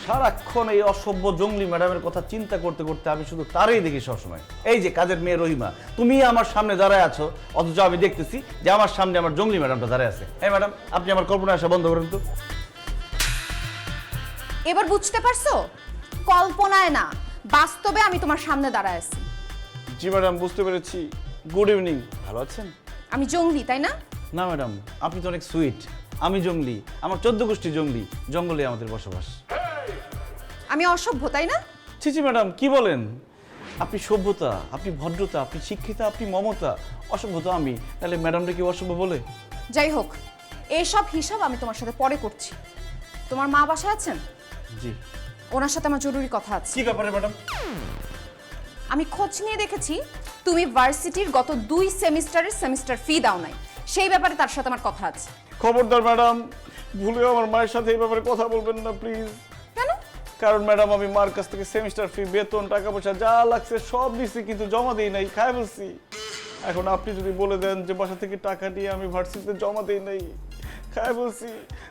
সারাক্ষণ এই অসভ্য জঙ্গলি ম্যাডামের কথা চিন্তা করতে করতে আমি শুধু তারই দেখি সবসময়। এই যে কাজের মেয়ে রহিমা, তুমি আমার সামনে দাঁড়ায় আছো, অথচ আমি দেখতেছি যে আমার সামনে আমার জঙ্গলি ম্যাডামটা দাঁড়ায় আছে। এই ম্যাডাম, আপনি আমার কল্পনা আসা বন্ধ করেন তো। এবার বুঝতে পারছো? কল্পনায় না, বাস্তবে আমি তোমার সামনে দাঁড়ায় আছি। জি ম্যাডাম, বুঝতে পেরেছি। গুড ইভিনিং, ভালো আছেন? আমি জঙ্গলি, তাই না? না ম্যাডাম, আপনি তো অনেক সুইট। আমি জঙ্গলি, আমার 14 গোষ্ঠী জঙ্গলি, জঙ্গলে আমাদের বসবাস। আমি অসভ্য, তাই না? ছি ছি ম্যাডাম, কি বলেন? আপনি সভ্যতা, আপনি ভদ্রতা, আপনি শিক্ষিতা, আপনি মমতা। অসভ্যতা আমি, তাহলে ম্যাডামটা কি অসভ্য বলে? যাই হোক, এইসব হিসাব আমি তোমার সাথে পরে করছি। তোমার মা বাসায় আছেন? জি। ওনার সাথে আমার জরুরি কথা আছে। কি ব্যাপারে ম্যাডাম? আমি খোঁজ নিয়ে দেখেছি তুমি ভার্সিটির গত 2 সেমিস্টারের সেমিস্টার ফি দাও নাই। সেই ব্যাপারে তার সাথে আমার কথা আছে। খবরদার ম্যাডাম, ভুলেও আমার মায়ের সাথে এই ব্যাপারে কথা বলবেন না প্লিজ। কেন? কারণ ম্যাডাম, আমি মার কাছ থেকে সেমিস্টার ফি, বেতন, টাকা পয়সা যা লাগছে সব দিচ্ছি, কিন্তু জমা দিই নাই, খাই বলছি। এখন আপনি যদি বলে দেন যে বাসা থেকে টাকা নিয়ে আমি ভার্সিটিতে জমা দিই নাই, খাই বলছি,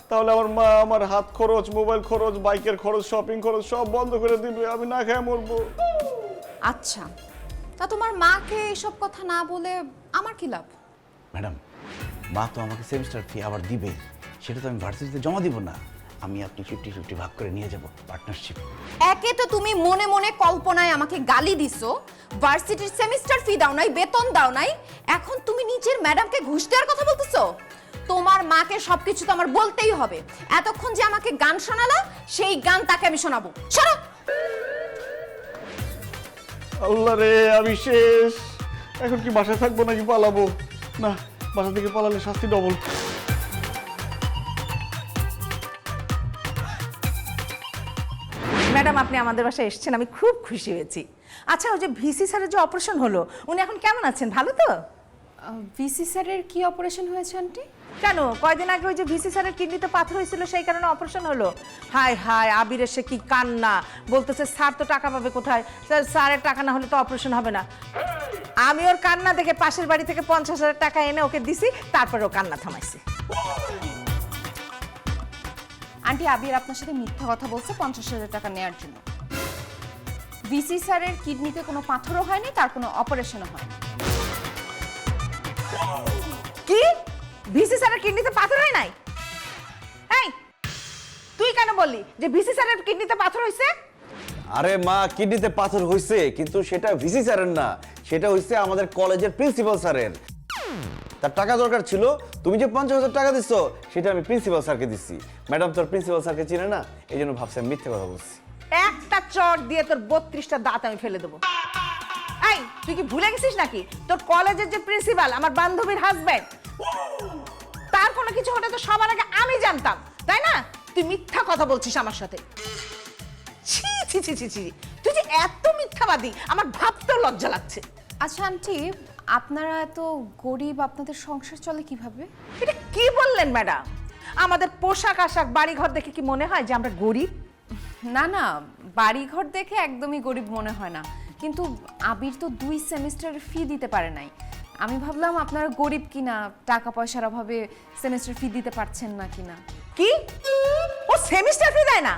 তাহলে আমার মা আমার হাত খরচ, মোবাইল খরচ, বাইকের খরচ, শপিং খরচ সব বন্ধ করে দিবে, আমি না খাই মরবো। আচ্ছা, তা তোমার মাকে এসব কথা না বলে আমার কি লাভ? ম্যাডাম, মা তো আমাকে সেমিস্টার ফি আবার দিবে, সেটা তো আমি ভার্সিটিতে জমা দিব না। আমি আপনি 50-50 ভাগ করে নিয়ে যাব, পার্টনারশিপ। একে তো তুমি মনে মনে কল্পনায় আমাকে গালি দিছো, ভার্সিটির সেমিস্টার ফি দাও নাই, বেতন দাও নাই, এখন তুমি নিজের ম্যাডামকে ঘুষ দেওয়ার কথা বলতেছো। তোমার মাকে সবকিছু তো আমার বলতেই হবে। এতক্ষণ যে আমাকে গান শোনালা, সেই গান তাকে আমি শোনাবো। শোনো। আল্লাহ রে, আমি শেষ। এখন কি বাসায় থাকবো নাকি পালাবো? না, বাসা থেকে পালালে শাস্তি ডবল। ম্যাডাম, আপনি আমাদের বাসায় এসেছেন, আমি খুব খুশি হয়েছি। আচ্ছা, ওই যে ভিসি স্যারের যে অপারেশন হলো, উনি এখন কেমন আছেন? ভালো তো? ভিসি স্যারের কি অপারেশন হয়েছে আন্টি? কেন, কয়দিন আগে ওই যে ভিসি স্যারের কিডনিতে পাথর হয়েছিল, সেই কারণে অপারেশন হলো। হায় হায়, আবিরের সে কি কান্না! বলতেছে স্যার তো টাকা পাবে কোথায়, স্যারের টাকা না হলে তো অপারেশন হবে না। আমি ওর কান্না দেখে পাশের বাড়ি থেকে 50,000 টাকা এনে ওকে দিছি, তারপরে ও কান্না থামাইছি। আন্টি, আবির আপনার সাথে মিথ্যা কথা বলছে 50,000 টাকা নেওয়ার জন্য। ভিসি স্যারের কিডনিতে কোনো পাথরও হয়নি, তার কোনো অপারেশনও হয়নি। কি? ভিসি স্যারের কিডনিতে পাথর হয় নাই? এই, তুই কেন বললি যে ভিসি স্যারের কিডনিতে পাথর হয়েছে? আরে মা, কিডনিতে পাথর হয়েছে, কিন্তু সেটা ভিসি স্যারের না, সেটা হয়েছে আমাদের কলেজের প্রিন্সিপাল স্যারের। তার টাকা দরকার ছিল, তুমি যে 50,000 টাকা দিচ্ছ সেটা আমি প্রিন্সিপাল স্যারকে দিচ্ছি। ম্যাডাম তোর প্রিন্সিপাল স্যারকে চিনে না, এই জন্য ভাবছি আমি মিথ্যে কথা বলছি। একটা চট দিয়ে তোর 32টা দাঁত আমি ফেলে দেবো। এই, তুই কি ভুলে গেছিস নাকি তোর কলেজের যে প্রিন্সিপাল আমার বান্ধবীর হাজবেন্ড, তার কোনো কিছু হলে তো সবার আগে আমি জানতাম, তাই না? তুই মিথ্যা কথা বলছিস আমার সাথে। ছি ছি ছি ছি ছি, তুই যে এত মিথ্যাবাদী, আমার ভাবতেও লজ্জা লাগছে। আচ্ছা আন্টি, আপনারা এত গরিব, আপনাদের সংসার চলে কিভাবে? এটা কি বললেন ম্যাডাম? আমাদের পোশাক আশাক বাড়িঘর দেখে কি মনে হয় যে আমরা গরিব? না না, বাড়িঘর দেখে একদমই গরিব মনে হয় না, কিন্তু আবির তো 2 সেমিস্টারের ফি দিতে পারে নাই। আমি ভাবলাম আপনারা গরিব কিনা, টাকা পয়সার অভাবে সেমিস্টার ফি দিতে পারছেন না কিনা। কি? ও সেমিস্টার ফি দেয় না?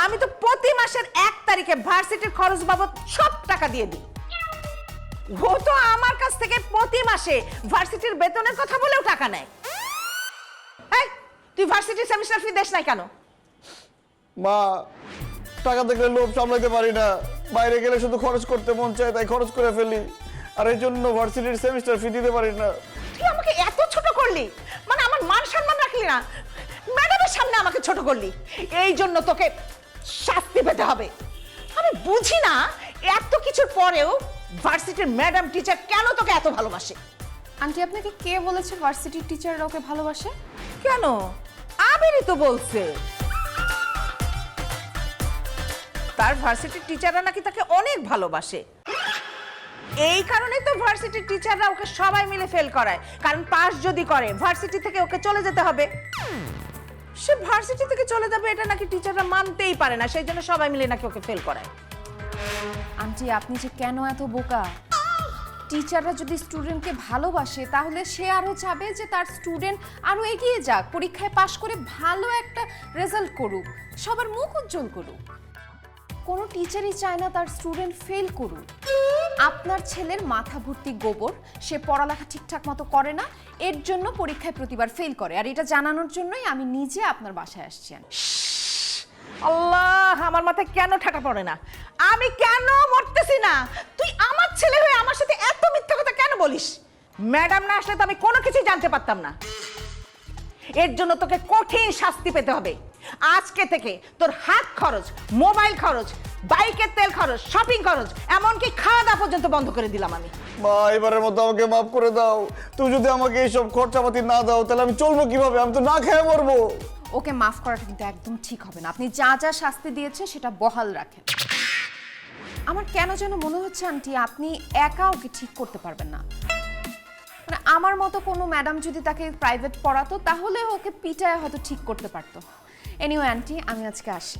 আমি তো প্রতি মাসের 1 তারিখে ভার্সিটির খরচ বাবদ সব টাকা দিয়ে দিই। ও তো আমার কাছ থেকে প্রতি মাসে ভার্সিটির বেতনের কথা বলেও টাকা নেয়। এই, তুই ভার্সিটির সেমিস্টার ফি দেস নাই কেন? মা, টাকা দেখলে লোভ সামলাতে পারি না, বাইরে গেলে শুধু খরচ করতে মন চায়, তাই খরচ করে ফেলি, আর এই জন্য ভার্সিটির সেমিস্টার ফি দিতে পারি না। তুই আমাকে এত ছোট করলি, মানে আমার মান সম্মান রাখলি না, ম্যাডামের সামনে আমাকে ছোট করলি, এই জন্য তোকে শাস্তি পেতে হবে। আমি বুঝি না এত কিছুর পরেও ভার্সিটির ম্যাডাম টিচার কেন তোকে এত ভালোবাসে। আন্টি, আপনাকে কে বলেছে ভার্সিটির টিচাররা ওকে ভালোবাসে? কেন, আবিরই তো বলছে তার ভার্সিটির টিচাররা নাকি তাকে অনেক ভালোবাসে। এই কারণেই তো ভার্সিটির টিচাররা ওকে সবাই মিলে ফেল করায়, কারণ পাস যদি করে ভার্সিটি থেকে ওকে চলে যেতে হবে। সে ভার্সিটি থেকে চলে যাবে এটা নাকি টিচাররা মানতেই পারে না, সেই জন্য সবাই মিলে নাকি ওকে ফেল করায়। আন্টি, আপনি যে কেন এত বোকা? আমি তো ভার্সিটির টিচারদের সাথে কথা বলে দেখলাম, ওরা টিচাররা যদি স্টুডেন্টকে ভালোবাসে তাহলে সে আরও চাবে যে তার স্টুডেন্ট আরও এগিয়ে যাক, পরীক্ষায় পাশ করে ভালো একটা রেজাল্ট করুক, সবার মুখ উজ্জ্বল করুক। কোনো টিচারই চায় না তার স্টুডেন্ট ফেল করুক। আপনার ছেলের মাথা ভর্তি গোবর, সে পড়ালেখা ঠিকঠাক মতো করে না, এর জন্য পরীক্ষায় প্রতিবার ফেল করে। আর এটা জানানোর জন্যই আমি নিজে আপনার বাসায় আসছি। আল্লাহ, আমার মাথায় কেন ঠাকা পড়ে না? আমি কেন মরতেছি না? তুই আমার ছেলে হয়ে আমার সাথে এত মিথ্যা কথা কেন বলিস? ম্যাডাম না আসলে তো আমি কোনো কিছুই জানতে পারতাম না। এর জন্য তোকে কঠিন শাস্তি পেতে হবে। আজকে থেকে তোর হাত খরচ, মোবাইল খরচ, বাইকের তেল খরচ, শপিং খরচ, এমনকি খাওয়া দাওয়া পর্যন্ত বন্ধ করে দিলাম আমি। মা, এবারের মতো আমাকে মাফ করে দাও। তুমি যদি আমাকে এইসব খরচাপাতি না দাও তাহলে আমি চলবো কিভাবে? আমি তো না খেয়ে মরবো। ওকে মাফ করাটা কিন্তু একদম ঠিক হবে না। আপনি যা যা শাস্তি দিয়েছে সেটা বহাল রাখেন। আমার কেন যেন মনে হচ্ছে আন্টি আপনি একা ওকে ঠিক করতে পারবেন না। মানে আমার মতো কোনো ম্যাডাম যদি তাকে প্রাইভেট পড়াতো তাহলে ওকে পিটায় হয়তো ঠিক করতে পারতো। এনিওয়ে আন্টি, আমি আজকে আসি।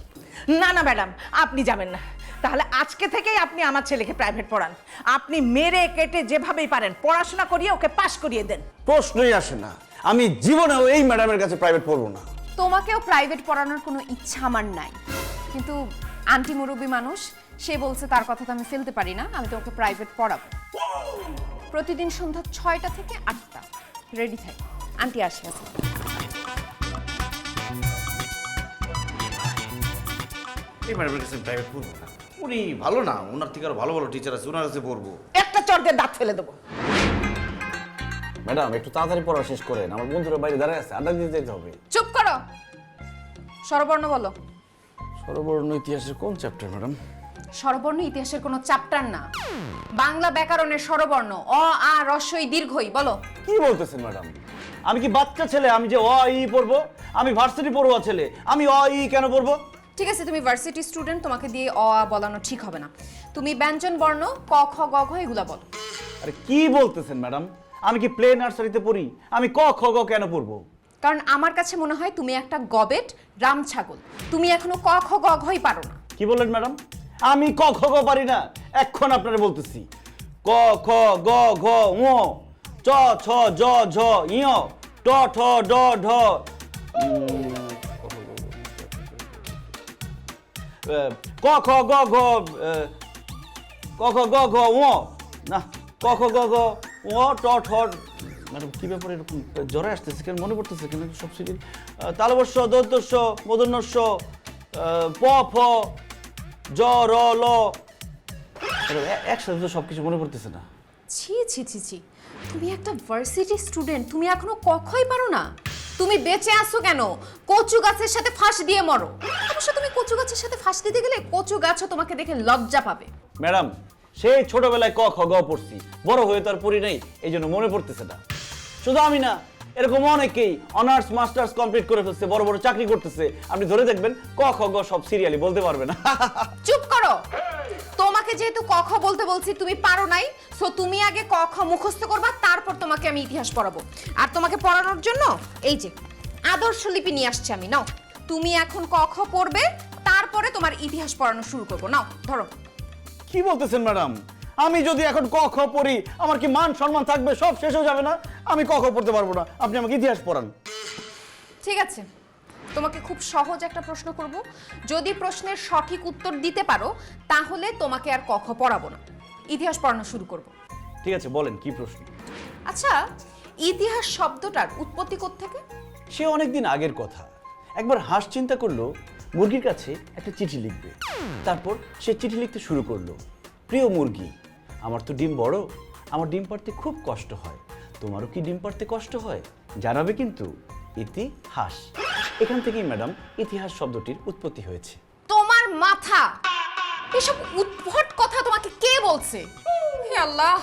না না ম্যাডাম, আপনি যাবেন না। তাহলে আজকে থেকেই আপনি আমার ছেলেকে প্রাইভেট পড়ান। আপনি মেরে কেটে যেভাবেই পারেন পড়াশোনা করিয়ে ওকে পাশ করিয়ে দেন। প্রশ্নই আসে না, আমি জীবনেও এই ম্যাডামের কাছে প্রাইভেট পড়বো না। তোমাকেও প্রাইভেট পড়ানোর কোনো ইচ্ছা আমার নাই, কিন্তু আন্টি মুরব্বী মানুষ, সে বলছে তার কথা তো আমি ফেলতে পারি না, আমি তোমাকে প্রাইভেট পড়াবো। প্রতিদিন সন্ধ্যা 6টা থেকে 8টা রেডি থাকি। আন্টি আসি আছে। এই ম্যাডামের কাছে প্রাইভেট পড়বো না, উনি ভালো না, ওনার থেকে আরো ভালো ভালো টিচার আছে, ওনার কাছে পড়বো। একটা চর দিয়ে দাঁত ফেলে দেবো। ম্যাডাম একটু তাড়াতাড়ি পড়া শেষ করেন, আমার বন্ধুরা বাইরে দাঁড়ায় আছে, আড্ডা দিতে যেতে হবে। চুপ করো। স্বরবর্ণ বলো। সর্ববর্ণ ইতিহাসের কোন চ্যাপ্টার ম্যাডাম? স্বরবর্ণ ইতিহাসের কোনো চ্যাপ্টার না, বাংলা ব্যাকরণের স্বরবর্ণ। অ আ রস্বই দীর্ঘই বলো। কি বলতেছেন ম্যাডাম? আমি কি বাচ্চা ছেলে আমি যে অ ই পড়বো? আমি ভার্সিটি পড়ুয়া ছেলে, আমি অ ই কেন পড়বো? ঠিক আছে, তুমি ভার্সিটি স্টুডেন্ট, তোমাকে দিয়ে অ আ বলানো ঠিক হবে না। তুমি ব্যঞ্জন বর্ণ ক খ গ ঘ এগুলা বলো। আরে কি বলতেছেন ম্যাডাম? আমি কি প্লে নার্সারিতে পড়ি? আমি ক খ গ কেন পড়বো? কারণ আমার কাছে মনে হয় তুমি একটা গবেট রাম ছাগল, তুমি এখনো ক খ গ ঘই পারো না। কি বললেন ম্যাডাম? আমি ক খ গ পারি না? এখন আপনারা বলতেছি ক খ গ ঘ ঙ চ ছ জ ঝ ঞ ট ঠ ড ঢ ক খ গ ঘ ক খ গ ঘ ঙ না ক খ গ ঘ ঙ ট ঠ। ম্যাডাম কি ব্যাপারে এরকম জ্বরে আসতেছে কেন? মনে পড়তেছে কেন সব সিরিজ? তালবস্য, দন্তস্য, মূর্ধন্যস্য, প ফ জ র ল, একসাথে তো সবকিছু মনে পড়তেছে না। ছি ছি ছি ছি, তুমি একটা ভার্সিটি স্টুডেন্ট, তুমি এখনো ক খই পারো না? তুমি বেঁচে আছো কেন? কচু গাছের সাথে ফাঁস দিয়ে মরো। অবশ্য তুমি কচু গাছের সাথে ফাঁস দিতে গেলে কচু গাছও তোমাকে দেখে লজ্জা পাবে। ম্যাডাম সেই ছোটবেলায় ক খ গ পড়ছি, বড় হয়ে তো আর পড়ি নাই, এই জন্য মনে পড়তেছে না। শুধু আমি না, এরকম অনেকেই অনার্স মাস্টার্স কমপ্লিট করে ফেলছে, বড় বড় চাকরি করতেছে। আপনি ধরে দেখবেন ক খ গ সব সিরিয়ালি বলতে পারবে না। চুপ করো। তোমাকে যেহেতু ক খ বলতে বলছি তুমি পারো নাই, সো তুমি আগে ক খ মুখস্থ করবা, তারপর তোমাকে আমি ইতিহাস পড়াবো। আর তোমাকে পড়ানোর জন্য এই যে আদর্শ লিপি নিয়ে আসছি আমি। নাও, তুমি এখন ক খ পড়বে, তারপরে তোমার ইতিহাস পড়ানো শুরু করবো। নাও ধরো। কি বলতেছেন ম্যাডাম? আমি যদি এখন ক খ পড়ি আমার কি মান সম্মান থাকবে? সব শেষ হয়ে যাবে না? আমি ক খ পড়তে পারবো না, আপনি আমাকে ইতিহাস পড়ান। ঠিক আছে, তোমাকে খুব সহজ একটা প্রশ্ন করব, যদি প্রশ্নের সঠিক উত্তর দিতে পারো তাহলে তোমাকে আর ক খ পড়াবো না, ইতিহাস পড়ানো শুরু করব। ঠিক আছে, বলেন কি প্রশ্ন? আচ্ছা, ইতিহাস শব্দটার উৎপত্তি কোত্থেকে? সে অনেকদিন আগের কথা। একবার হাঁস চিন্তা করলো মুরগির কাছে একটা চিঠি লিখবে। তারপর সে চিঠি লিখতে শুরু করলো, প্রিয় মুরগি, আমার তো ডিম বড়, আমার ডিম পাড়তে খুব কষ্ট হয়, তোমারও কি ডিম পাড়তে কষ্ট হয়? জানাবে কিন্তু। ইতিহাস। এখান থেকেই ম্যাডাম ইতিহাস শব্দটির উৎপত্তি হয়েছে। তোমার মাথা! এসব উদ্ভট কথা তোমাকে কে বলছে? হে আল্লাহ,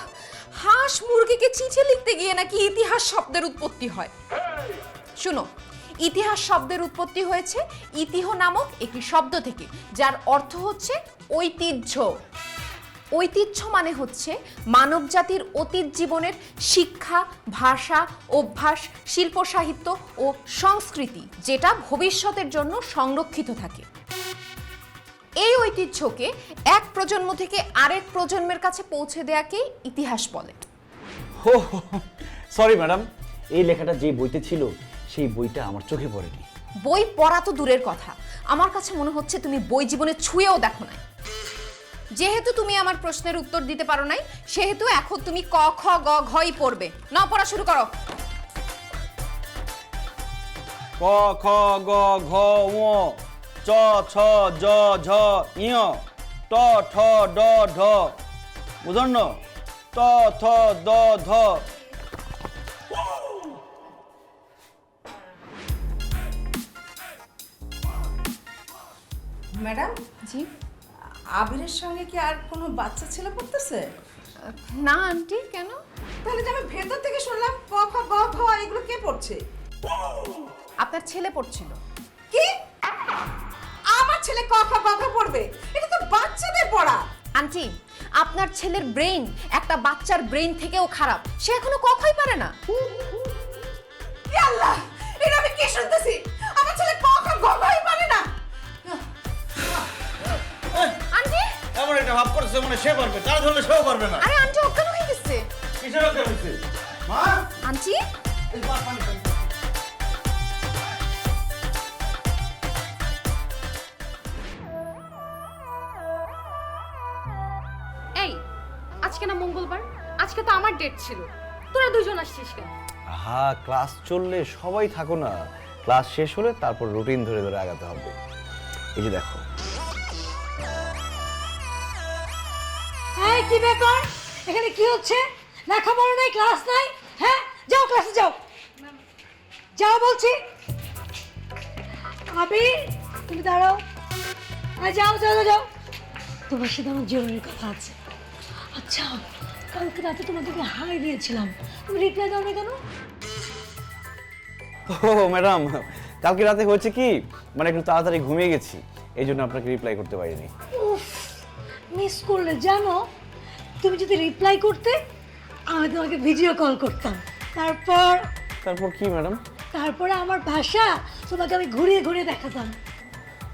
হাঁস মুরগিকে চিঠি লিখতে গিয়ে নাকি ইতিহাস শব্দের উৎপত্তি হয়। শুনো, ইতিহাস শব্দের উৎপত্তি হয়েছে ইতিহ নামক একটি শব্দ থেকে, যার অর্থ হচ্ছে ঐতিহ্য। ঐতিহ্য মানে হচ্ছে মানব জাতির অতীত জীবনের শিক্ষা, ভাষা, অভ্যাস, শিল্প, সাহিত্য ও সংস্কৃতি, যেটা ভবিষ্যতের জন্য সংরক্ষিত থাকে। এই ঐতিহ্যকে এক প্রজন্ম থেকে আরেক প্রজন্মের কাছে পৌঁছে দেওয়াকেই ইতিহাস বলে। হো সরি ম্যাডাম, এই লেখাটা যে বইতে ছিল সেই বইটা আমার চোখে পড়েনি। বই পড়া তো দূরের কথা, আমার কাছে মনে হচ্ছে তুমি বই জীবনে ছুঁয়েও দেখো নাই। যেহেতু তুমি আমার প্রশ্নের উত্তর দিতে পারো নাই, সেহেতু এখন তুমি ক খ গ ঘই পড়বে। নাও, পড়া শুরু করো। ক খ গ ঘ ঙ চ ছ জ ঝ ঞ ট ঠ ড ঢ বুঝন্ন ত থ দ ধ। ম্যাডাম, জি আবিরের সঙ্গে কি আর কোনো বাচ্চা ছেলে পড়তেছে? না আন্টি, কেন? তাহলে যে আমি ভেতর থেকে শুনলাম ক খ গ ঘ, এগুলো কে পড়ছে? আপনার ছেলে পড়ছিল। কি? আমার ছেলে ক খ গ ঘ পড়বে? এটা তো বাচ্চাদের পড়া। আন্টি, আপনার ছেলের ব্রেন একটা বাচ্চার ব্রেন থেকেও খারাপ, সে এখনো কখই পারে না। ইয়া আল্লাহ, এটা আমি কি শুনতেছি? আমার ছেলে ক খ গ ঘই পারে না। আন্টি, এমন একটা ভাব করছে মানে সে পারবে, তারা ধরলে সেও পারবে না। আরে আন্টি অজ্ঞান হয়ে গেছে। কিসের অজ্ঞান হয়েছে? মা, আন্টি, এই পানি পানি। এই, আজকে না মঙ্গলবার, আজকে তো আমার ডেট ছিল, তোরা দুজন আসছিস কেন? হ্যাঁ, ক্লাস চললে সবাই থাকো না, ক্লাস শেষ হলে তারপর রুটিন ধরে ধরে আগাতে হবে। এই যে দেখো। এই কি ব্যাপার, এখানে কি হচ্ছে? লেখাপড়া নাই, ক্লাস নাই? হ্যাঁ, যাও ক্লাসে যাও, যাও বলছি। আবির, তুমি দাঁড়াও। হ্যাঁ, যাও যাও যাও, যাও। তোমার সাথে আমার জরুরি কথা আছে। আচ্ছা, কালকে রাতে তোমাদেরকে হাই দিয়েছিলাম, তুমি রিপ্লাই দাও না কেন? ও ম্যাডাম, কালকে রাতে হয়েছে কি, মানে একটু তাড়াতাড়ি ঘুমিয়ে গেছি, এই জন্য আপনাকে রিপ্লাই করতে পারিনি। উফ, মিস করলে জানো, তুমি যদি রিপ্লাই করতে আমি তোমাকে ভিডিও কল করতাম, তারপর কি ম্যাডাম? তারপরে আমার ভাষা তোমাকে আমি ঘুরিয়ে ঘুরিয়ে দেখাতাম।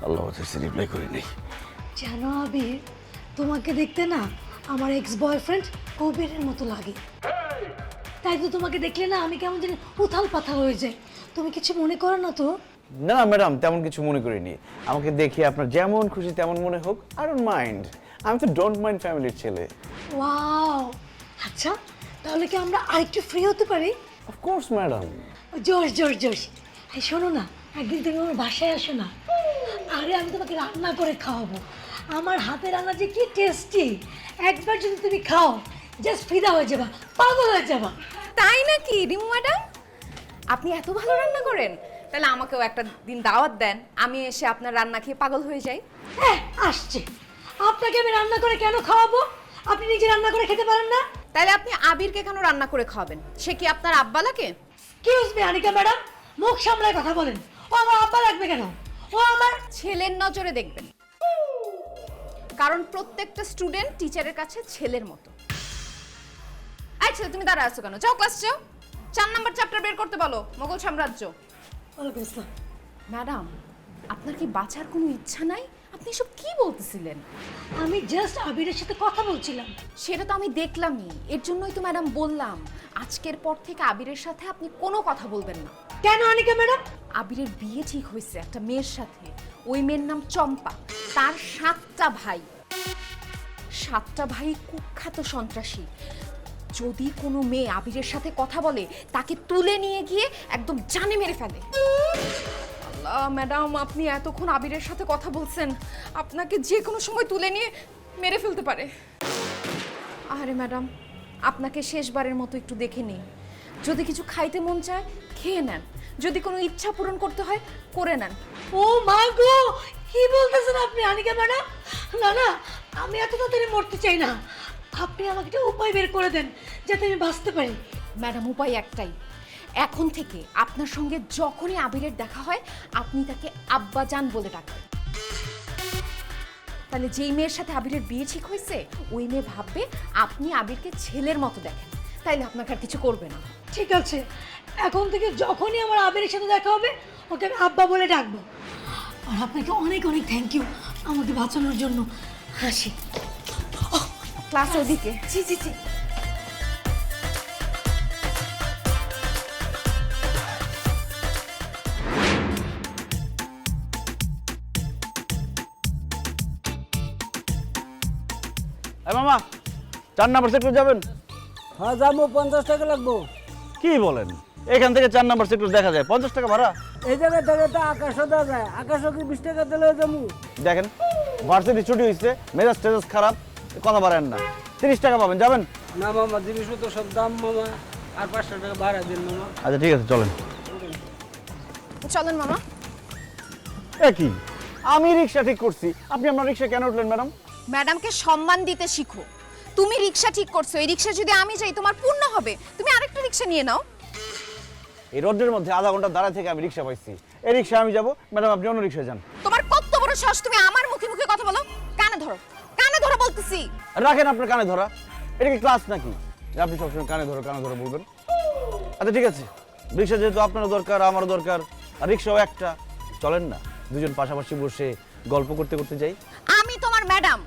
আল্লাহ হাফেজ, রিপ্লাই করিনি। জানো আবির, তোমাকে দেখতে না আমার এক্স বয়ফ্রেন্ড কবিরের মতো লাগে, তাই তো তোমাকে দেখলে না আমি কেমন জানি উথাল পাথাল হয়ে যাই। তুমি কিছু মনে করো না তো? না না ম্যাডাম, তেমন কিছু মনে করিনি। আমাকে দেখে আপনার যেমন খুশি তেমন মনে হোক, আই ডোন্ট মাইন্ড। আমি তো ডোন্ট মাইন্ড ফ্যামিলির ছেলে। ওয়াও, আচ্ছা তাহলে কি আমরা আরেকটু ফ্রি হতে পারি? Of course madam. জোশ জোশ জোশ। এই শোনো না, একদিন তুমি আমার বাসায় আসো না। আরে আমি তোমাকে রান্না করে খাওয়াবো, আমার হাতে রান্না যে কি টেস্টি, একবার যদি তুমি খাও জাস্ট ফিদা হয়ে যাবা, পাগল হয়ে যাবা। তাই নাকি রিমু ম্যাডাম? আপনি এত ভালো রান্না করেন, তাহলে আমাকেও একটা দিন দাওয়াত দেন, আমি এসে আপনার রান্না খেয়ে পাগল হয়ে যাই। হ্যাঁ, আসছে। আপনাকে আমি রান্না করে কেন খাওয়াবো? আপনি নিজে রান্না করে খেতে পারেন না? তাহলে আপনি আবিরকে কেন রান্না করে খাওয়াবেন? সে কি আপনার আব্বা লাগে? এক্সকিউজ মি আনিকা ম্যাডাম, মুখ সামলায় কথা বলেন। ও আমার আব্বা লাগবে কেন? ও আমার ছেলের নজরে দেখবেন, কারণ প্রত্যেকটা স্টুডেন্ট টিচারের কাছে ছেলের মতো। আচ্ছা, তুমি দাঁড়া আছো কেন? যাও ক্লাস যাও, 4 নাম্বার চ্যাপ্টার বের করতে বলো, মোগল সাম্রাজ্য। ওয়ালাইকুম আসসালাম। ম্যাডাম, আপনার কি বাঁচার কোনো ইচ্ছা নাই? আপনি এসব কি বলতেছিলেন? আমি জাস্ট আবিরের সাথে কথা বলছিলাম। সেটা তো আমি দেখলামই, এর জন্যই তো ম্যাডাম বললাম আজকের পর থেকে আবিরের সাথে আপনি কোনো কথা বলবেন না। কেন আনিকা ম্যাডাম? আবিরের বিয়ে ঠিক হয়েছে একটা মেয়ের সাথে, ওই মেয়ের নাম চম্পা। তার 7টা ভাই, 7টা ভাই কুখ্যাত সন্ত্রাসী। যদি কোনো মেয়ে আবিরের সাথে কথা বলে, তাকে তুলে নিয়ে গিয়ে একদম জানে মেরে ফেলে। আল্লাহ ম্যাডাম, আপনি এতক্ষণ আবিরের সাথে কথা বলছেন, আপনাকে যে কোনো সময় তুলে নিয়ে মেরে ফেলতে পারে। আরে ম্যাডাম, আপনাকে শেষবারের মতো একটু দেখে নিই। যদি কিছু খাইতে মন চায় খেয়ে নেন, যদি কোনো ইচ্ছা পূরণ করতে হয় করে নেন। ও মা গো, কি বলতেছেন আপনি আনিকা ম্যাডাম? না না, আমি এত তাড়াতাড়ি মরতে চাই না। আপনি আমাকে একটা উপায় বের করে দেন যাতে আমি বাঁচতে পারি। ম্যাডাম, উপায় একটাই, এখন থেকে আপনার সঙ্গে যখনই আবিরের দেখা হয় আপনি তাকে আব্বাজান বলে ডাকবেন। তাহলে যেই মেয়ের সাথে আবিরের বিয়ে ঠিক হয়েছে, ওই মেয়ে ভাববে আপনি আবিরকে ছেলের মতো দেখেন, তাইলে আপনাকে আর কিছু করবে না। ঠিক আছে, এখন থেকে যখনই আমার আবিরের সাথে দেখা হবে ওকে আমি আব্বা বলে ডাকবো। আর আপনাকে অনেক অনেক থ্যাংক ইউ, আমাকে বাঁচানোর জন্য। হাসি। ক্লাস ওদিকে। জি জি জি। এই মামা 4 নাম্বার সেক্টর যাবেন? হ্যাঁ যাবো, 50 টাকা লাগবো। কি বলেন? এখান থেকে 4 নাম্বার সেক্টর দেখা যায়, 50 টাকা ভাড়া? এই জায়গা থেকে তো আকাশও দেওয়া যায়, আকাশও কি 20 টাকা দিলে যাবো? দেখেন ভার্সিটি ছুটি হয়েছে, মেজাজ টেজাজ খারাপ, কথা বাড়েন না। 30 টাকা পাবেন, যাবেন? না মামা, জিনিসপত্র সব দাম মামা, আর 500 টাকা ভাড়া দিন মামা। আচ্ছা ঠিক আছে, চলেন। চলেন মামা। এ কি, আমি রিক্সা ঠিক করছি, আপনি আপনার রিক্সা কেন উঠলেন ম্যাডাম? ম্যাডামকে সম্মান দিতে শিখো। তুমি রিক্সা ঠিক করছো, এই রিক্সা যদি আমি যাই তোমার পূর্ণ হবে, তুমি আরেকটা রিক্সা নিয়ে নাও। এই রোডের মধ্যে আধা ঘন্টা দাঁড়ায় থেকে আমি রিক্সা পাইছি, এই রিক্সা আমি যাবো, ম্যাডাম আপনি অন্য রিক্সা যান। তোমার কত বড় সাহস, তুমি আমার মুখে মুখে কথা বলো? কানে ধরো, কানে ধরো বলতেছি। রাখেন আপনার কানে ধরা, এটা কি ক্লাস নাকি যে আপনি সবসময় কানে ধরো বলবেন? আচ্ছা ঠিক আছে, রিক্সা যেহেতু আপনারও দরকার আমারও দরকার, আর রিক্সাও একটা, চলেন না দুজন পাশাপাশি বসে গল্প করতে করতে যাই। আমি তোমার ম্যাডাম,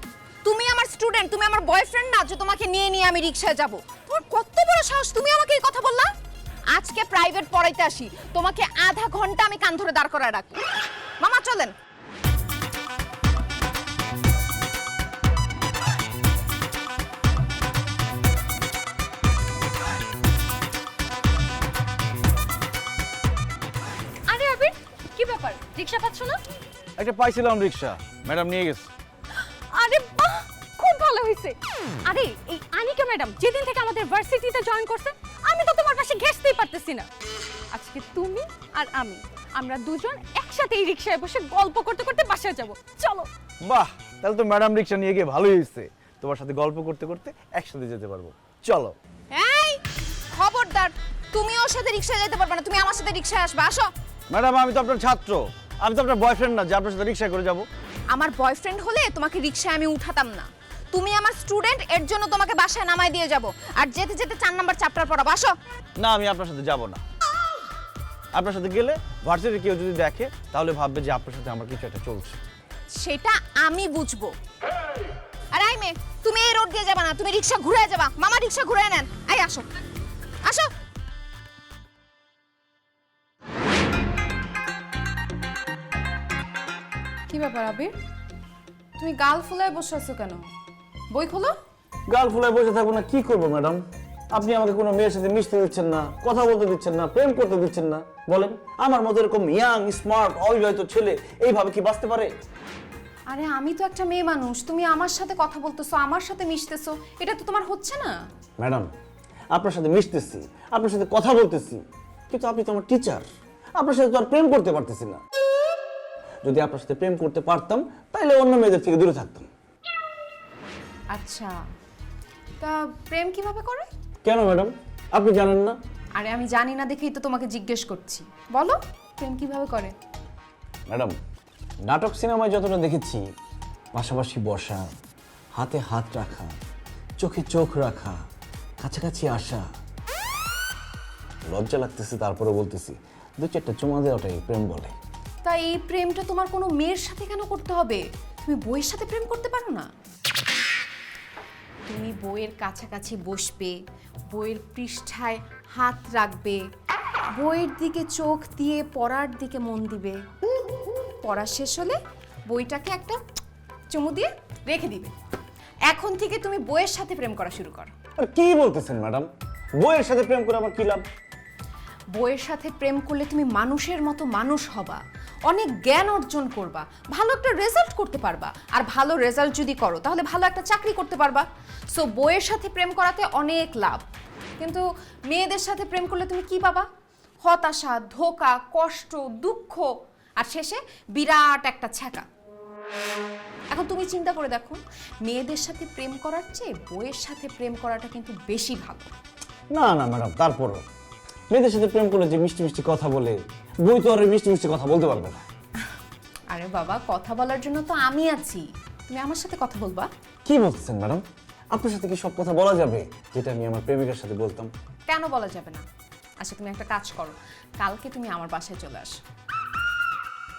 তুমি আমার স্টুডেন্ট, তুমি আমার বয়ফ্রেন্ড না যে তোমাকে নিয়ে নিয়ে আমি রিক্সায় যাব। তোমার কত বড় সাহস, তুমি আমাকে এই কথা বললা? আজকে প্রাইভেট পড়াইতে আসি, তোমাকে আধা ঘন্টা আমি কান ধরে দাঁড় করায় রাখবো। মামা চলেন। আরে আবির, কি ব্যাপার, রিক্সা পাচ্ছ না? একটা পাইছিলাম রিক্সা, ম্যাডাম নিয়ে গেছে। আরে বাহ, খুব ভালো হয়েছে। আরে এই আনিকা ম্যাডাম যেদিন থেকে আমাদের ভার্সিটিতে জয়েন করছে, আমি তো তোমার পাশে ঘেঁষতেই পারতেছি না। আজকে তুমি আর আমরা দুজন একসাথে এই রিক্সায় বসে গল্প করতে করতে বাসায় যাব। চলো। বাহ, তাহলে তো ম্যাডাম রিক্সা নিয়ে গিয়ে ভালোই হয়েছে, তোমার সাথে গল্প করতে করতে একসাথে যেতে পারবো, চলো। এই খবরদার, তুমি ওর সাথে রিক্সায় যেতে পারবে না, তুমি আমার সাথে রিক্সায় আসবে। আসো। ম্যাডাম আমি তো আপনার ছাত্র, আমি তো আপনার বয়ফ্রেন্ড না যে আপনার সাথে রিক্সা করে যাব। আমার বয়ফ্রেন্ড হলে তোমাকে রিক্সায় আমি উঠাতাম না। তুমি আমার স্টুডেন্ট, এর জন্য তোমাকে বাসায় নামাই দিয়ে যাব। আর যেতে যেতে 4 নাম্বার চ্যাপ্টার পড়াবো। আসো। না আমি আপনার সাথে যাব না, আপনার সাথে গেলে ভার্সিটি কেউ যদি দেখে তাহলে ভাববে যে আপনার সাথে আমার কিছু একটা চলছে। সেটা আমি বুঝবো। আর আই মে, তুমি এই রোড দিয়ে যাবা না, তুমি রিক্সা ঘুরে যাবা। মামা রিক্সা ঘুরে নেন। আই আসো, আসো। কি ব্যাপার আবির, তুমি গাল ফুলায় বসে আছো কেন? বই খোলো। গাল ফুলায় বসে থাকবো না, কি করবো ম্যাডাম? আপনি আমাকে কোনো মেয়ের সাথে মিশতে দিচ্ছেন না, কথা বলতে দিচ্ছেন না, প্রেম করতে দিচ্ছেন না। বলেন, আমার মতো এরকম ইয়াং স্মার্ট অবিবাহিত ছেলে এইভাবে কি বাঁচতে পারে? আরে আমি তো একটা মেয়ে মানুষ, তুমি আমার সাথে কথা বলতেছো, আমার সাথে মিশতেছো, এটা তো তোমার হচ্ছে না। ম্যাডাম আপনার সাথে মিশতেছি, আপনার সাথে কথা বলতেছি, কিন্তু আপনি তো আমার টিচার, আপনার সাথে তো আর প্রেম করতে পারতেছি না। যদি আপনার সাথে প্রেম করতে পারতাম তাহলে অন্য মেয়েদের থেকে দূরে থাকতাম। আচ্ছা, তা প্রেম কিভাবে করে? কেন ম্যাডাম, আপনি জানেন না? আরে আমি জানি না দেখেই তো তোমাকে জিজ্ঞেস করছি। বলো, প্রেম কিভাবে করে? ম্যাডাম নাটক সিনেমায় যতটা দেখেছি, পাশাপাশি বসা, হাতে হাত রাখা, চোখে চোখ রাখা, কাছাকাছি আসা, লজ্জা লাগতেছে তারপরে বলতেছি, 2-4টা চুমা দেওয়াটাই প্রেম বলে। তা এই প্রেমটা তোমার কোনো মেয়ের সাথে কেন করতে হবে? তুমি বইয়ের সাথে প্রেম করতে পারো না? তুমি বইয়ের কাছাকাছি বসবে, বইয়ের পৃষ্ঠায় হাত রাখবে, বইয়ের দিকে চোখ দিয়ে পড়ার দিকে মন দিবে। পড়া শেষ হলে বইটাকে একটা চুমু দিয়ে রেখে দিবে। এখন থেকে তুমি বইয়ের সাথে প্রেম করা শুরু করো। আর কি বলতেছেন ম্যাডাম, বইয়ের সাথে প্রেম করে আমার কি লাভ? বইয়ের সাথে প্রেম করলে তুমি মানুষের মতো মানুষ হবা, অনেক জ্ঞান অর্জন করবা, ভালো একটা রেজাল্ট করতে পারবা। আর ভালো রেজাল্ট যদি করো তাহলে ভালো একটা চাকরি করতে পারবা। সো বইয়ের সাথে প্রেম করাতে অনেক লাভ। কিন্তু মেয়েদের সাথে প্রেম করলে তুমি কি পাবা? হতাশা, ধোঁকা, কষ্ট, দুঃখ, আর শেষে বিরাট একটা ছ্যাঁকা। এখন তুমি চিন্তা করে দেখো, মেয়েদের সাথে প্রেম করার চেয়ে বইয়ের সাথে প্রেম করাটা কিন্তু বেশি ভালো। না না ম্যাডাম, তারপরও মেয়েদের সাথে প্রেম করলে যে মিষ্টি মিষ্টি কথা বলে, বই তো আর মিষ্টি মিষ্টি কথা বলতে পারবে না। আরে বাবা, কথা বলার জন্য তো আমি আছি, তুমি আমার সাথে কথা বলবা। কি বলতেছেন ম্যাডাম, আপনার সাথে কি সব কথা বলা যাবে যেটা আমি আমার প্রেমিকার সাথে বলতাম? কেন বলা যাবে না? আচ্ছা তুমি একটা কাজ করো, কালকে তুমি আমার বাসায় চলে আসো।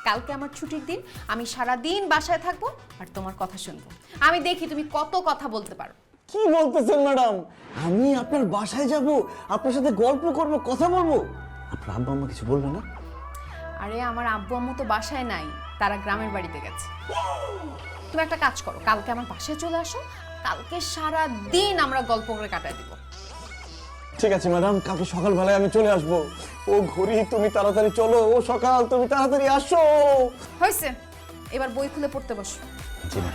কালকে আমার ছুটির দিন, আমি সারা দিন বাসায় থাকবো আর তোমার কথা শুনবো। আমি দেখি তুমি কত কথা বলতে পারো। কি বলতেছেন ম্যাডাম? আমি আপনার বাসায় যাব, আপনার সাথে গল্প করব, কথা বলবো? আপনার আব্বা আম্মা কিছু বলবে না? আরে আমার আব্বু আম্মু তো বাসায় নাই, তারা গ্রামের বাড়িতে গেছে। তুমি একটা কাজ করো, কালকে আমার বাসায় চলে আসো, কালকে সারা দিন আমরা গল্প করে কাটায় দিব। ঠিক আছে ম্যাডাম, কালকে সকালবেলায় আমি চলে আসব। ও ঘড়ি তুমি তাড়াতাড়ি চলো, ও সকাল তুমি তাড়াতাড়ি আসো। হয়েছে, এবার বই খুলে পড়তে বসো। জি না।